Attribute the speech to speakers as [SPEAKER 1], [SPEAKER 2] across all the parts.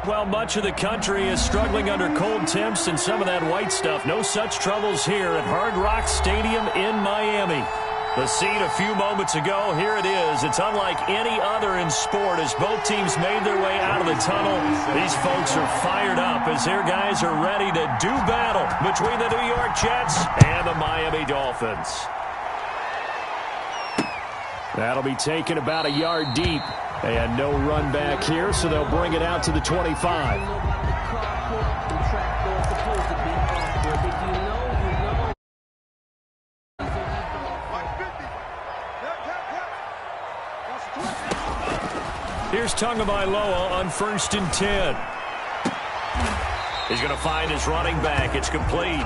[SPEAKER 1] Well, much of the country is struggling under cold temps and some of that white stuff. No such troubles here at Hard Rock Stadium in Miami. The scene a few moments ago, here it is. It's unlike any other in sport as both teams made their way out of the tunnel. These folks are fired up as their guys are ready to do battle between the New York Jets and the Miami Dolphins. That'll be taken about a yard deep. And no run back here, so they'll bring it out to the 25. Here's Tagovailoa on 1st and 10. He's going to find his running back. It's complete.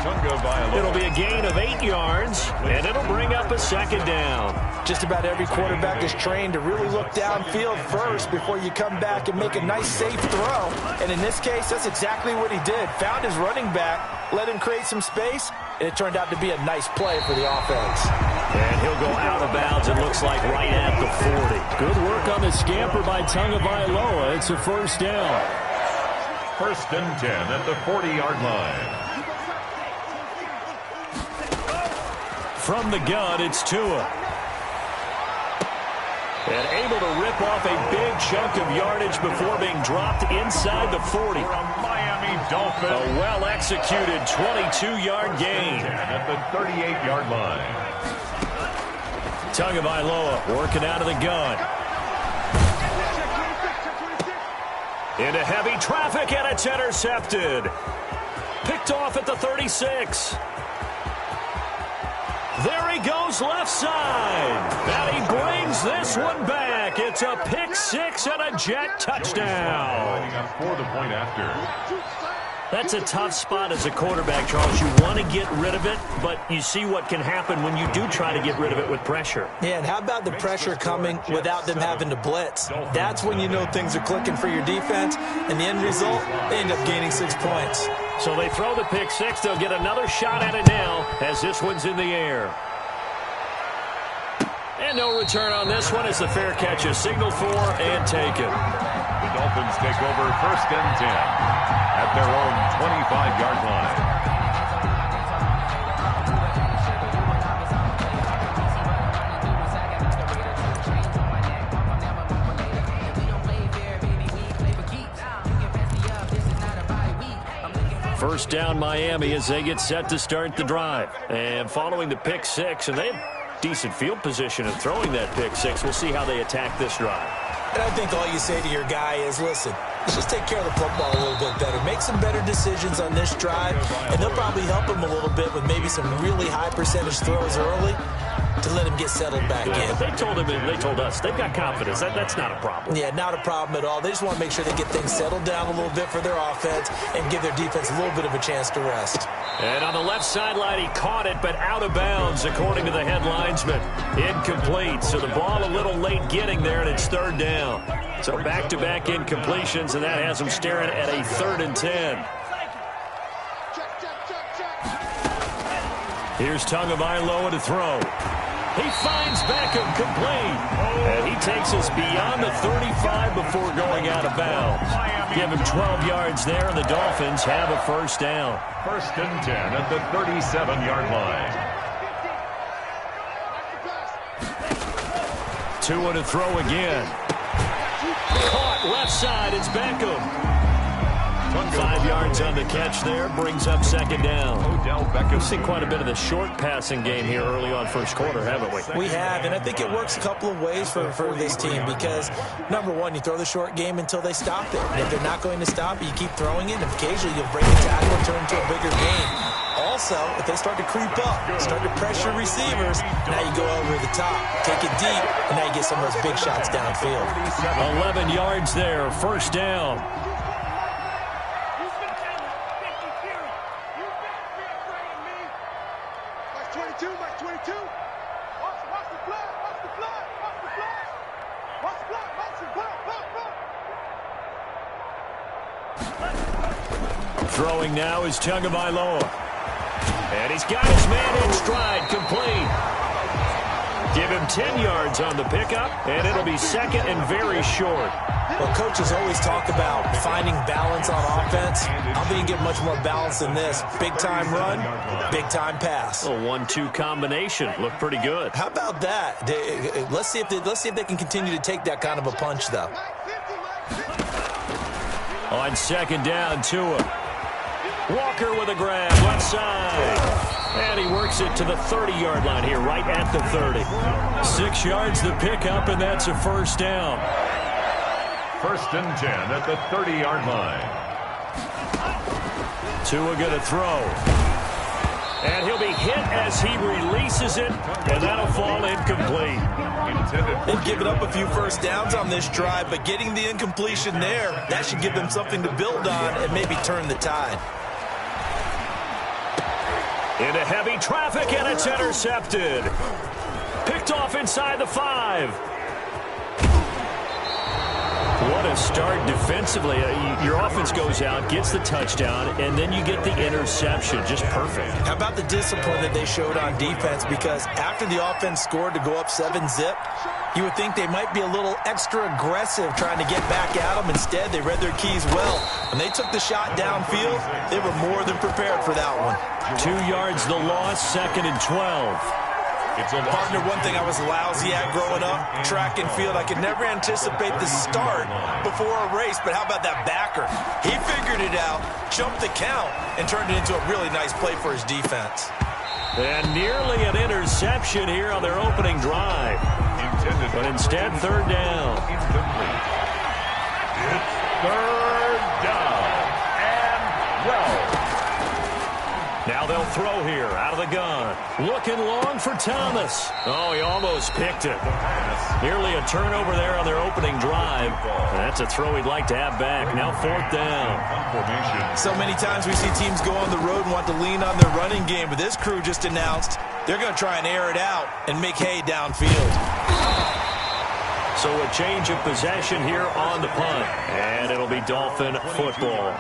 [SPEAKER 1] It'll be a gain of 8 yards, and it'll bring up a 2nd down.
[SPEAKER 2] Just about every quarterback is trained to really look downfield first before you come back and make a nice, safe throw. And in this case, that's exactly what he did. Found his running back, let him create some space, and it turned out to be a nice play for the offense.
[SPEAKER 1] And he'll go out of bounds, it looks like, right at the 40. Good work on the scamper by Tagovailoa. It's a 1st down.
[SPEAKER 3] 1st and 10 at the 40-yard line.
[SPEAKER 1] From the gun, it's Tua. And able to rip off a big chunk of yardage before being dropped inside the 40.
[SPEAKER 3] Miami Dolphins.
[SPEAKER 1] A well-executed 22-yard gain.
[SPEAKER 3] At the 38-yard line.
[SPEAKER 1] Tagovailoa working out of the gun. Into heavy traffic, and it's intercepted. Picked off at the 36. There he goes left side. And he brings this one back. It's a pick 6 and a Jet touchdown.
[SPEAKER 3] Lining up for the point after.
[SPEAKER 1] That's a tough spot as a quarterback, Charles. You want to get rid of it, but you see what can happen when you do try to get rid of it with pressure.
[SPEAKER 2] Yeah, and how about the pressure coming without them having to blitz? That's when you know things are clicking for your defense, and the end result, they end up gaining 6 points.
[SPEAKER 1] So they throw the pick 6. They'll get another shot at it now as this one's in the air. And no return on this one as the fair catch is signaled for and taken.
[SPEAKER 3] The Dolphins take over 1st and 10 at their own 25-yard line.
[SPEAKER 1] First down Miami as they get set to start the drive. And following the pick 6, and they have decent field position in throwing that pick 6. We'll see how they attack this drive.
[SPEAKER 2] And I think all you say to your guy is, listen, let's just take care of the football a little bit better. Make some better decisions on this drive, and they'll probably help him a little bit with maybe some really high percentage throws early to let him get settled back in.
[SPEAKER 1] They told him, and they told us, they've got confidence. That's not a problem.
[SPEAKER 2] Yeah, not a problem at all. They just want to make sure they get things settled down a little bit for their offense and give their defense a little bit of a chance to rest.
[SPEAKER 1] And on the left sideline, he caught it, but out of bounds, according to the head linesman. Incomplete, so the ball a little late getting there, and it's 3rd down. So back-to-back incompletions, and that has them staring at a 3rd and 10. Here's Tagovailoa to throw. He finds Beckham complete. And he takes us beyond the 35 before going out of bounds. Give him 12 yards there, and the Dolphins have a 1st down.
[SPEAKER 3] 1st and 10 at the 37-yard line.
[SPEAKER 1] Tua to throw again. Caught left side, it's Beckham. 5 yards on the catch there, brings up 2nd down. We've seen quite a bit of the short passing game here early on 1st quarter, haven't we?
[SPEAKER 2] We have, and I think it works a couple of ways for this team because, number one, you throw the short game until they stop it. And if they're not going to stop it, you keep throwing it, and occasionally you'll break a tackle and turn into a bigger game. Also, if they start to creep up, start to pressure receivers, now you go over the top, take it deep, and now you get some of those big shots downfield.
[SPEAKER 1] 11 yards there, 1st down. Throwing now is Tagovailoa. And he's got his man in stride, complete. Give him 10 yards on the pickup, and it'll be 2nd and very short.
[SPEAKER 2] Well, coaches always talk about finding balance on offense. I don't think you get much more balance than this. Big-time run, big-time pass.
[SPEAKER 1] A 1-2 combination. Looked pretty good.
[SPEAKER 2] How about that? Let's see if they can continue to take that kind of a punch, though.
[SPEAKER 1] On second down, Tua. Walker with a grab, left side. And he works it to the 30-yard line here, right at the 30. 6 yards the pickup, and that's a first down.
[SPEAKER 3] First and 10 at the 30-yard line.
[SPEAKER 1] Tua going to throw. And he'll be hit as he releases it, and that'll fall incomplete.
[SPEAKER 2] They've given up a few first downs on this drive, but getting the incompletion there, that should give them something to build on and maybe turn the tide.
[SPEAKER 1] Into heavy traffic, and it's intercepted. Picked off inside the 5. What a start defensively. Your offense goes out, gets the touchdown, and then you get the interception. Just perfect.
[SPEAKER 2] How about the discipline that they showed on defense? Because after the offense scored to go up 7-zip, you would think they might be a little extra aggressive trying to get back at them. Instead, they read their keys well. When they took the shot downfield, they were more than prepared for that one.
[SPEAKER 1] 2 yards the loss, second and 12.
[SPEAKER 2] Partner, one thing I was lousy at growing up, track and field, I could never anticipate the start before a race, but how about that backer? He figured it out, jumped the count, and turned it into a really nice play for his defense.
[SPEAKER 1] And nearly an interception here on their opening drive. But instead, third down.
[SPEAKER 3] Incomplete. It's third down. And well.
[SPEAKER 1] Now they'll throw here out of the gun. Looking long for Thomas. Oh, he almost picked it. Nearly a turnover there on their opening drive. That's a throw he'd like to have back. Now fourth down.
[SPEAKER 2] So many times we see teams go on the road and want to lean on their running game, but this crew just announced they're going to try and air it out and make hay downfield.
[SPEAKER 1] So a change of possession here on the punt. And it'll be Dolphin football.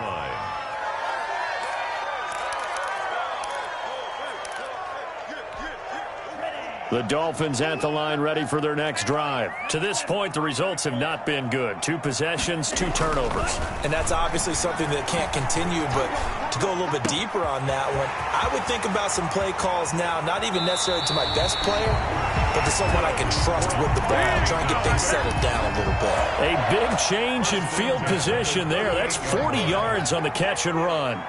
[SPEAKER 1] The Dolphins at the line ready for their next drive. To this point, the results have not been good. 2 possessions, 2 turnovers.
[SPEAKER 2] And that's obviously something that can't continue, but to go a little bit deeper on that one, I would think about some play calls now, not even necessarily to my best player, but to someone I can trust with the ball, try and get things settled down a little bit.
[SPEAKER 1] A big change in field position there. That's 40 yards on the catch and run.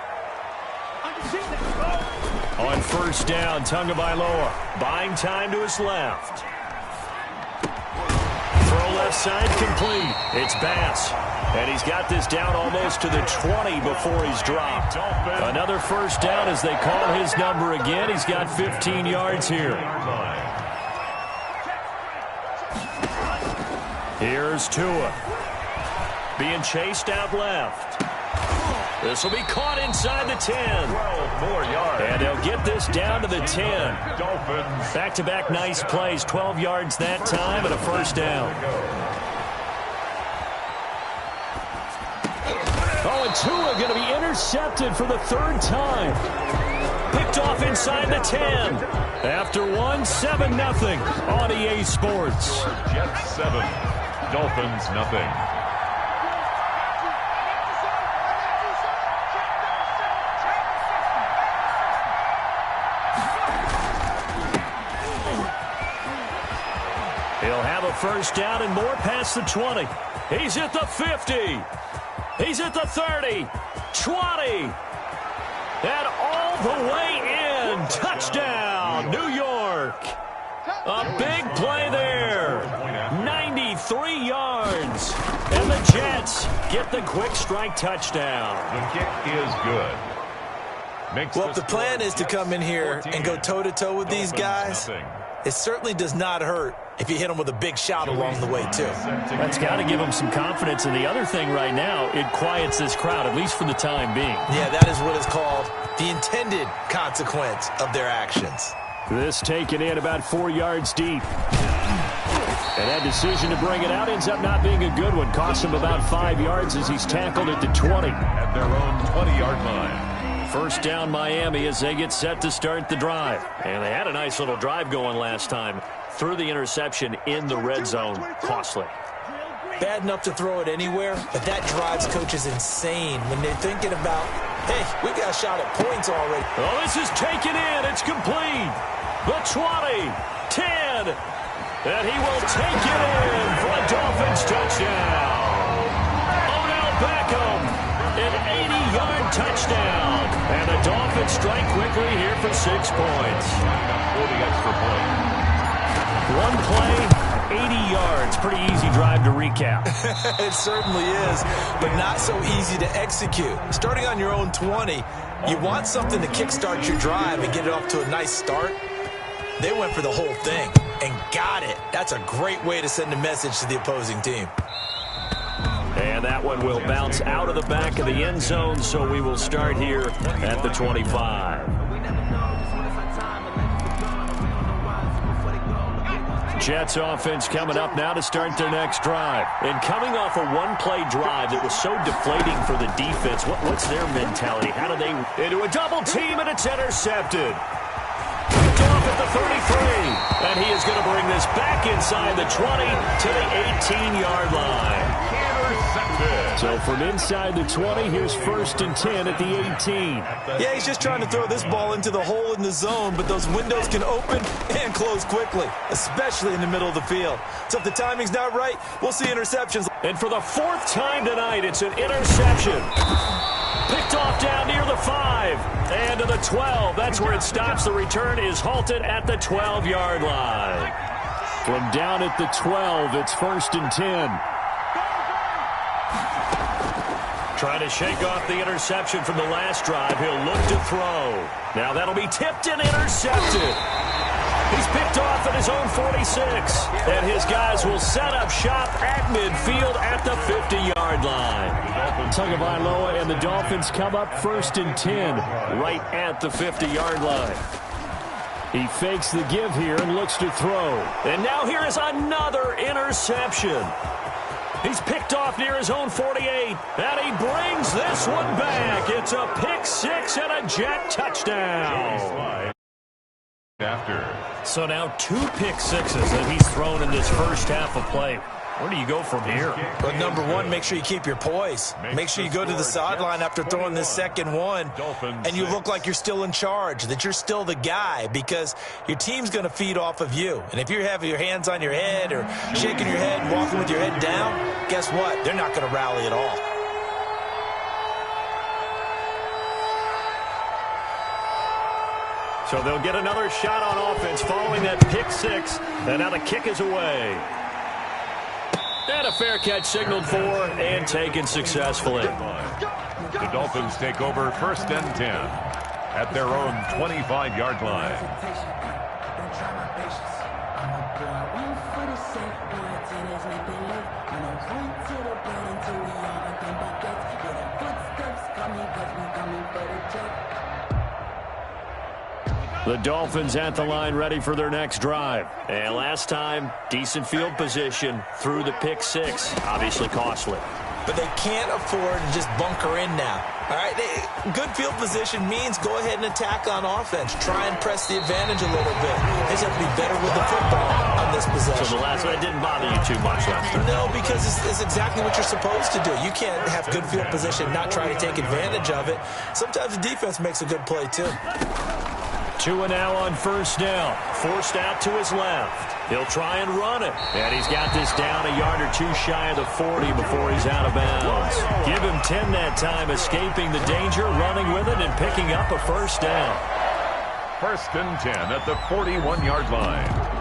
[SPEAKER 1] On first down, Tagovailoa buying time to his left. Throw left side complete. It's Bass. And he's got this down almost to the 20 before he's dropped. Another first down as they call his number again. He's got 15 yards here. Here's Tua. Being chased out left. This will be caught inside the 10.
[SPEAKER 3] 12 more yards.
[SPEAKER 1] And they'll get this down to the 10.
[SPEAKER 3] Dolphins.
[SPEAKER 1] Back-to-back nice plays. 12 yards that time and a first down. Oh, and Tua going to be intercepted for the 3rd time. Picked off inside the 10. After one, 7-0 on EA Sports.
[SPEAKER 3] Jets 7. Dolphins nothing.
[SPEAKER 1] He'll have a first down and more past the 20. He's at the 50. He's at the 30. 20. And all the way in. Touchdown, New York. A big play there. 93 yards. And the Jets get the quick strike touchdown.
[SPEAKER 3] The kick is good.
[SPEAKER 2] Well, if the plan is to come in here and go toe-to-toe with these guys, it certainly does not hurt if you hit them with a big shot along the way, too.
[SPEAKER 1] That's got to give them some confidence. And the other thing right now, it quiets this crowd, at least for the time being.
[SPEAKER 2] Yeah, that is what is called the intended consequence of their actions.
[SPEAKER 1] This taken in about 4 yards deep. And that decision to bring it out ends up not being a good one. Costs him about 5 yards as he's tackled at the 20.
[SPEAKER 3] At their own 20-yard line.
[SPEAKER 1] First down Miami as they get set to start the drive. And they had a nice little drive going last time. Through the interception in the red zone. Costly.
[SPEAKER 2] bad enough to throw it anywhere, but that drives coaches insane when they're thinking about, hey, we got a shot at points already.
[SPEAKER 1] Oh, this is taken in. It's complete. The 20, 10, and he will take it in for a Dolphins touchdown. Odell Beckham, an 80-yard touchdown. And the Dolphins strike quickly here for 6 points.
[SPEAKER 3] For the extra point.
[SPEAKER 1] One play, 80 yards. Pretty easy drive to recap.
[SPEAKER 2] It certainly is, but not so easy to execute. Starting on your own 20, you want something to kickstart your drive and get it off to a nice start. They went for the whole thing and got it. That's a great way to send a message to the opposing team.
[SPEAKER 1] And that one will bounce out of the back of the end zone, so we will start here at the 25. Jets offense coming up now to start their next drive. And coming off a one-play drive that was so deflating for the defense, what's their mentality? How do they into a double team, and it's intercepted. Picked off at the 33. And he is going to bring this back inside the 20 to the 18-yard line. So from inside the 20, here's 1st and 10 at the 18.
[SPEAKER 2] Yeah, he's just trying to throw this ball into the hole in the zone, but those windows can open and close quickly, especially in the middle of the field. So if the timing's not right, we'll see interceptions.
[SPEAKER 1] And for the 4th time tonight, it's an interception. Picked off down near the 5 and to the 12. That's where it stops. The return is halted at the 12-yard line. From down at the 12, it's 1st and 10. Trying to shake off the interception from the last drive. He'll look to throw. Now that'll be tipped and intercepted. He's picked off at his own 46. And his guys will set up shop at midfield at the 50-yard line. Tagovailoa and the Dolphins come up 1st and 10 right at the 50-yard line. He fakes the give here and looks to throw. And now here is another interception. He's picked off near his own 48, and he brings this one back. It's a pick 6 and a Jet touchdown. So now 2 pick sixes that he's thrown in this first half of play. Where do you go from here?
[SPEAKER 2] But number one, make sure you keep your poise. Make sure you go to the sideline after throwing this second one, and you look like you're still in charge, that you're still the guy, because your team's going to feed off of you. And if you're having your hands on your head or shaking your head and walking with your head down, guess what? They're not going to rally at all.
[SPEAKER 1] So they'll get another shot on offense following that pick 6, and now the kick is away. And a fair catch signaled for and taken successfully.
[SPEAKER 3] The Dolphins take over 1st and 10 at their own 25-yard line.
[SPEAKER 1] The Dolphins at the line ready for their next drive. And last time, decent field position through the pick 6. Obviously costly.
[SPEAKER 2] But they can't afford to just bunker in now. All right, good field position means go ahead and attack on offense. Try and press the advantage a little bit. They just have to be better with the football on this possession.
[SPEAKER 1] So the last one didn't bother you too much, Lester?
[SPEAKER 2] No, because it's exactly what you're supposed to do. You can't have good field position, not try to take advantage of it. Sometimes the defense makes a good play, too.
[SPEAKER 1] 2 now on 1st down. Forced out to his left. He'll try and run it. And he's got this down a yard or 2 shy of the 40 before he's out of bounds. Give him 10 that time, escaping the danger, running with it, and picking up a 1st down.
[SPEAKER 3] 1st and 10 at the 41-yard line.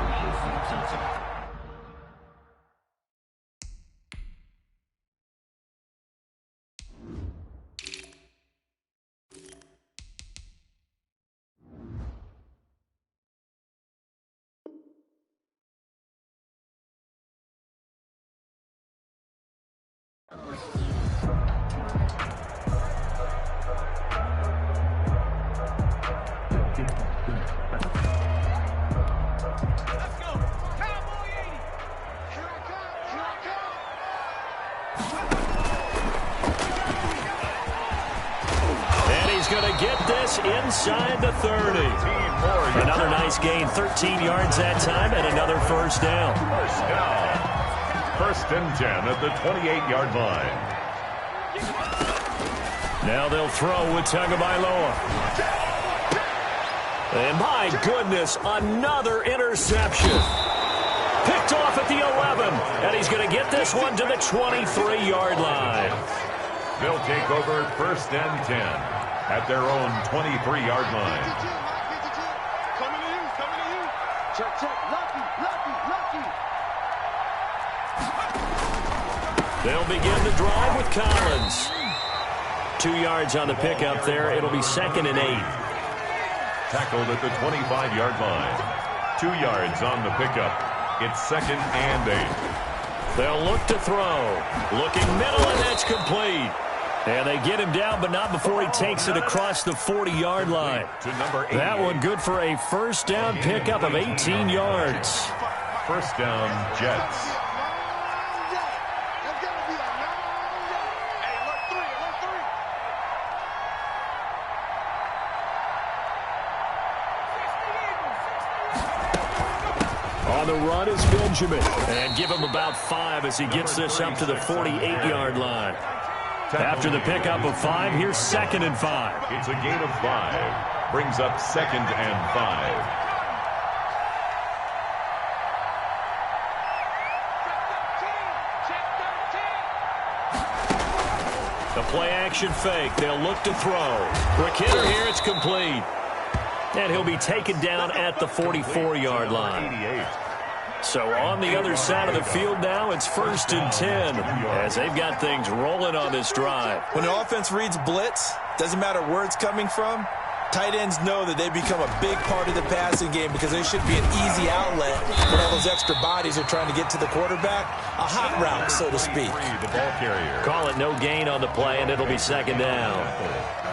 [SPEAKER 1] Inside the 30. Another nice gain, 13 yards that time, and another 1st down.
[SPEAKER 3] First and 10 at the 28-yard line.
[SPEAKER 1] Now they'll throw with Tagovailoa. And my goodness, another interception. Picked off at the 11. And he's going to get this one to the 23-yard line.
[SPEAKER 3] They'll take over first and 10 at their own 23-yard line.
[SPEAKER 4] Coming to you. Check. Lucky.
[SPEAKER 1] They'll begin the drive with Collins. 2 yards on the pickup there. It'll be 2nd and 8.
[SPEAKER 3] Tackled at the 25-yard line. 2 yards on the pickup. It's 2nd and 8.
[SPEAKER 1] They'll look to throw. Looking middle, and that's complete. And they get him down, but not before he takes it across the 40-yard line.
[SPEAKER 3] To number 8.
[SPEAKER 1] That one good for a first down pickup of 18 yards.
[SPEAKER 3] First down, Jets.
[SPEAKER 1] On the run is Benjamin. And give him about 5 as he gets this up to the 48-yard line. After the pickup of 5, here's 2nd and 5.
[SPEAKER 3] It's a gain of 5. Brings up 2nd and 5.
[SPEAKER 1] The play-action fake. They'll look to throw. McKinnon here, it's complete. And he'll be taken down at the 44-yard line.
[SPEAKER 3] 88.
[SPEAKER 1] So on the other side of the field now, it's 1st and 10 as they've got things rolling on this drive.
[SPEAKER 2] When the offense reads blitz, doesn't matter where it's coming from, tight ends know that they become a big part of the passing game because they should be an easy outlet when all those extra bodies are trying to get to the quarterback. A hot route, so to speak.
[SPEAKER 3] The ball carrier.
[SPEAKER 1] Call it no gain on the play, and it'll be 2nd down.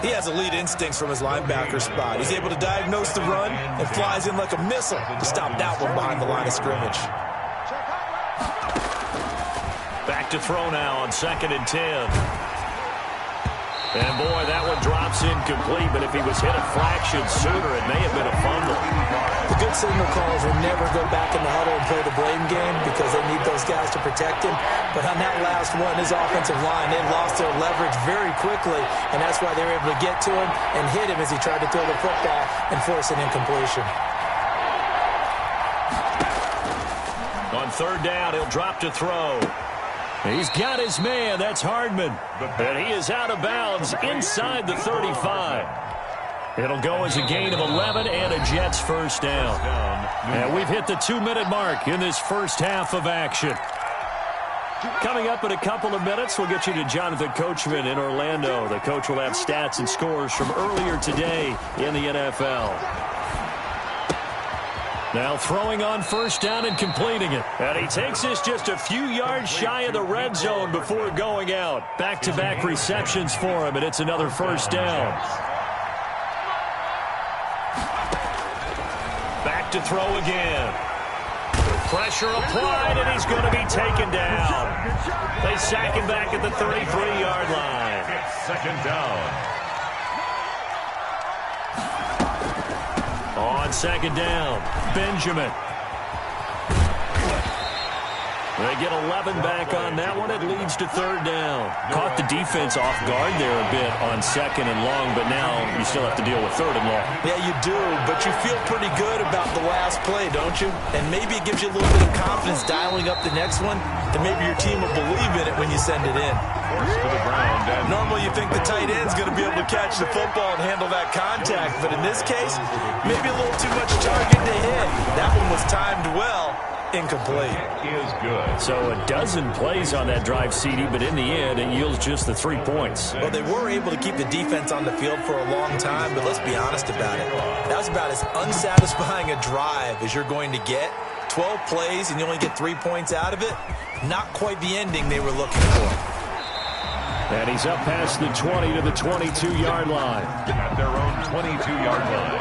[SPEAKER 2] He has elite instincts from his linebacker spot. He's able to diagnose the run and flies in like a missile to stop that one behind the line of scrimmage.
[SPEAKER 1] Back to throw now on 2nd and 10. And, boy, that one drops incomplete, but if he was hit a fraction sooner, it may have been a fumble.
[SPEAKER 2] The good signal callers will never go back in the huddle and play the blame game because they need those guys to protect him. But on that last one, his offensive line, they lost their leverage very quickly, and that's why they were able to get to him and hit him as he tried to throw the football and force an incompletion.
[SPEAKER 1] On 3rd down, he'll drop to throw. He's got his man. That's Hardman. And he is out of bounds inside the 35. It'll go as a gain of 11 and a Jets first down. And we've hit the 2-minute mark in this first half of action. Coming up in a couple of minutes, we'll get you to Jonathan Coachman in Orlando. The coach will have stats and scores from earlier today in the NFL. Now throwing on 1st down and completing it. And he takes this just a few yards shy of the red zone before going out. Back-to-back receptions for him, and it's another 1st down. Back to throw again. Pressure applied, and he's going to be taken down. They sack him back at the 33-yard line.
[SPEAKER 3] It's 2nd down.
[SPEAKER 1] On 2nd down, Benjamin. They get 11 back on that one. It leads to 3rd down. Caught the defense off guard there a bit on 2nd and long, but now you still have to deal with 3rd and long.
[SPEAKER 2] Yeah, you do, but you feel pretty good about the last play, don't you? And maybe it gives you a little bit of confidence dialing up the next one, and maybe your team will believe in it when you send it in.
[SPEAKER 3] Forced to the ground. And
[SPEAKER 2] normally you think the tight end's going to be able to catch the football and handle that contact, but in this case, maybe a little too much target to hit. That one was timed well. Incomplete.
[SPEAKER 3] Is good.
[SPEAKER 1] So a dozen plays on that drive, CD, but in the end, it yields just the 3 points.
[SPEAKER 2] Well, they were able to keep the defense on the field for a long time, but let's be honest about it. That was about as unsatisfying a drive as you're going to get. 12 plays and you only get 3 points out of it. Not quite the ending they were looking for.
[SPEAKER 1] And he's up past the 20 to the 22-yard line.
[SPEAKER 3] At their own 22-yard line.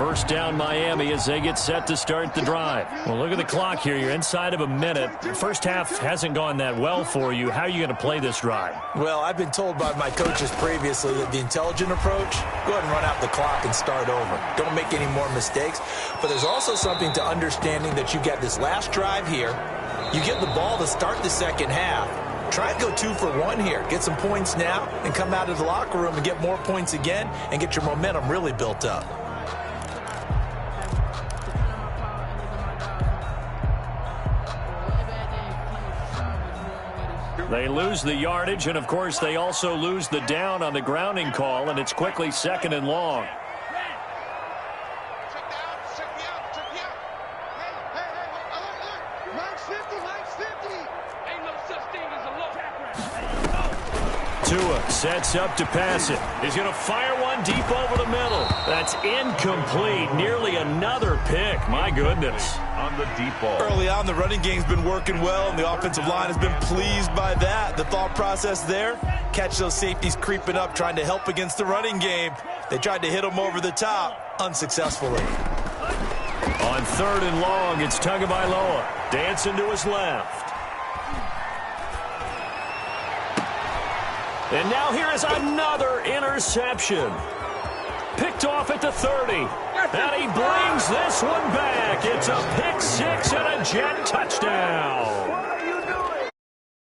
[SPEAKER 1] First down Miami as they get set to start the drive. Well, look at the clock here. You're inside of a minute. The first half hasn't gone that well for you. How are you going to play this drive?
[SPEAKER 2] Well, I've been told by my coaches previously that the intelligent approach, go ahead and run out the clock and start over. Don't make any more mistakes. But there's also something to understanding that you get this last drive here. You get the ball to start the second half. Try and go 2 for 1 here. Get some points now and come out of the locker room and get more points again and get your momentum really built up.
[SPEAKER 1] They lose the yardage, and, of course, they also lose the down on the grounding call, and it's quickly 2nd and long. Tua sets up to pass it. He's going to fire one deep over the middle. That's incomplete. Nearly another pick. My goodness.
[SPEAKER 3] On the deep ball.
[SPEAKER 2] Early on, the running game's been working well, and the offensive line has been pleased by that. The thought process there, catch those safeties creeping up, trying to help against the running game. They tried to hit them over the top, unsuccessfully.
[SPEAKER 1] On 3rd and long, it's Tagovailoa dancing to his left. And now here is another interception. Picked off at the 30. And he brings this one back. It's a pick 6 and a Jet touchdown.